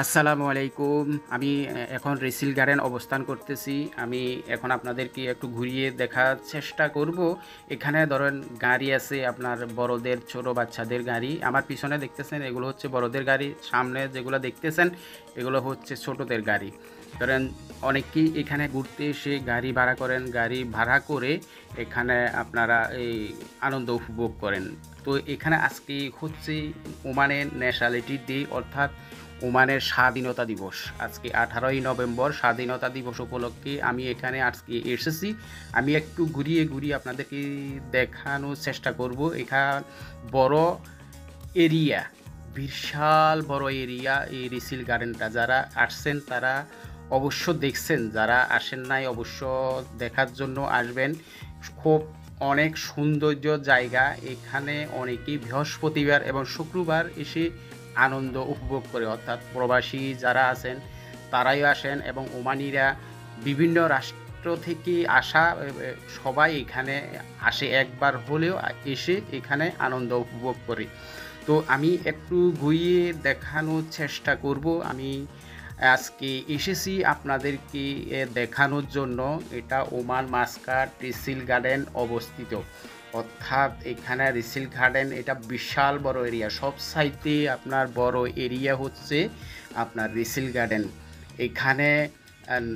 আসসালামু আলাইকুম। আমি এখন রিসিল গার্ডেন অবস্থান করতেছি। আমি এখন আপনাদেরকে একটু ঘুরিয়ে দেখার চেষ্টা করব। এখানে ধরেন গাড়ি আছে আপনার বড়দের, ছোট বাচ্চাদের গাড়ি। আমার পিছনে দেখতেছেন এগুলো হচ্ছে বড়দের গাড়ি। সামনে যেগুলো দেখতেছেন এগুলো হচ্ছে ছোটদের গাড়ি। ধরেন অনেকেই এখানে ঘুরতে এসে গাড়ি ভাড়া করেন। গাড়ি ভাড়া করে এখানে আপনারা এই আনন্দ উপভোগ করেন। তো এখানে আজকে হচ্ছে ওমানের ন্যাশনালিটি ডে, অর্থাৎ ওমানের স্বাধীনতা দিবস। আজকে 18ই নভেম্বর স্বাধীনতা দিবস উপলক্ষে আমি এখানে আজকে এসেছি। আমি একটু ঘুরিয়ে ঘুরিয়ে আপনাদেরকে দেখানোর চেষ্টা করব। এখান বড় এরিয়া, বিশাল বড় এরিয়া এই রিসিল গার্ডেনটা। যারা আসছেন তারা অবশ্য দেখছেন, যারা আসেন নাই অবশ্য দেখার জন্য আসবেন। খুব অনেক সৌন্দর্য জায়গা। এখানে অনেকেই বৃহস্পতিবার এবং শুক্রবার এসে আনন্দ উপভোগ করে, অর্থাৎ প্রবাসী যারা আছেন তারাই আসেন এবং ওমানিরা বিভিন্ন রাষ্ট্র থেকে আসা সবাই এখানে আসে, একবার হলেও এসে এখানে আনন্দ উপভোগ করে। তো আমি একটু ঘুরিয়ে দেখানোর চেষ্টা করব। আমি আজকে এসেছি আপনাদেরকে দেখানোর জন্য। এটা ওমান মাস্কাট রিসিল গার্ডেন অবস্থিত, অর্থাৎ এখানে রিসিল গার্ডেন এটা বিশাল বড় এরিয়া। সব সাইডে আপনার বড় এরিয়া হচ্ছে আপনার রিসিল গার্ডেন। এখানে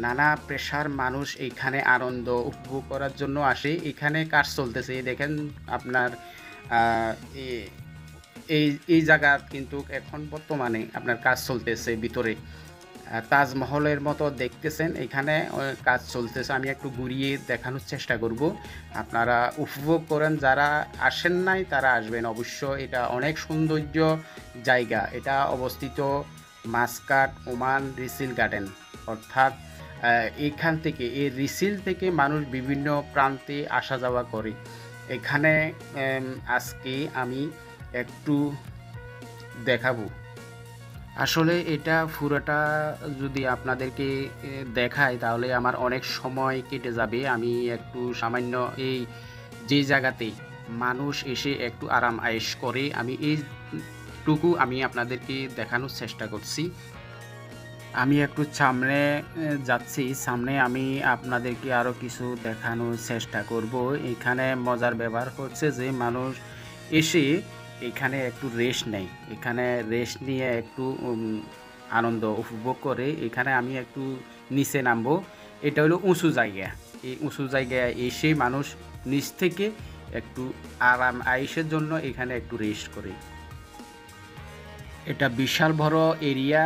নানা পেশার মানুষ এখানে আনন্দ উপভোগ করার জন্য আসে। এখানে কাজ চলতেছে, দেখেন আপনার এই এই জায়গা কিন্তু এখন বর্তমানে আপনার কাজ চলতেছে ভিতরে। তাজমহলের মতো দেখতেছেন, এখানে কাজ চলতেছে। আমি একটু ঘুরিয়ে দেখানোর চেষ্টা করব, আপনারা উপভোগ করেন। যারা আসেন নাই তারা আসবেন অবশ্য। এটা অনেক সৌন্দর্য জায়গা। এটা অবস্থিত মাস্কাট ওমান রিসিল গার্ডেন, অর্থাৎ এইখান থেকে এই রিসিল থেকে মানুষ বিভিন্ন প্রান্তে আসা যাওয়া করে। এখানে আজকে আমি একটু দেখাবো। আসলে এটা পুরোটা যদি আপনাদেরকে দেখাই তাহলে আমার অনেক সময় কেটে যাবে। আমি একটু সামান্য এই যে জায়গাতে মানুষ এসে একটু আরাম আয়েশ করে আমি এইটুকু আমি আপনাদেরকে দেখানোর চেষ্টা করছি। আমি একটু সামনে যাচ্ছি। সামনে আমি আপনাদেরকে আরও কিছু দেখানোর চেষ্টা করব। এখানে মজার ব্যাপার হচ্ছে যে মানুষ এসে এখানে একটু রেস্ট নেয়। এখানে রেস্ট নিয়ে একটু আনন্দ উপভোগ করে। এখানে আমি একটু নিচে নামবো। এটা হলো উঁচু জায়গা। এই উঁচু জায়গায় এসে মানুষ নিচ থেকে একটু আরাম আয়েশের জন্য এখানে একটু রেস্ট করে। এটা বিশাল বড় এরিয়া।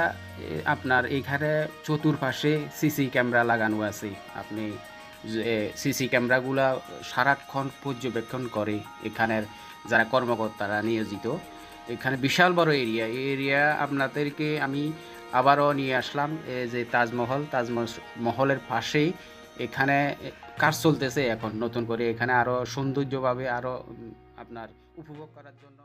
আপনার এখানে চতুর্পাশে সিসি ক্যামেরা লাগানো আছে। আপনি সিসি ক্যামেরাগুলা সারাক্ষণ পর্যবেক্ষণ করে এখানের যারা কর্মকর্তারা নিয়োজিত। এখানে বিশাল বড় এরিয়া। এই এরিয়া আপনাদেরকে আমি আবারও নিয়ে আসলাম। এই যে তাজমহলের পাশেই এখানে কাজ চলতেছে এখন নতুন করে। এখানে আরও সৌন্দর্যভাবে আরও আপনার উপভোগ করার জন্য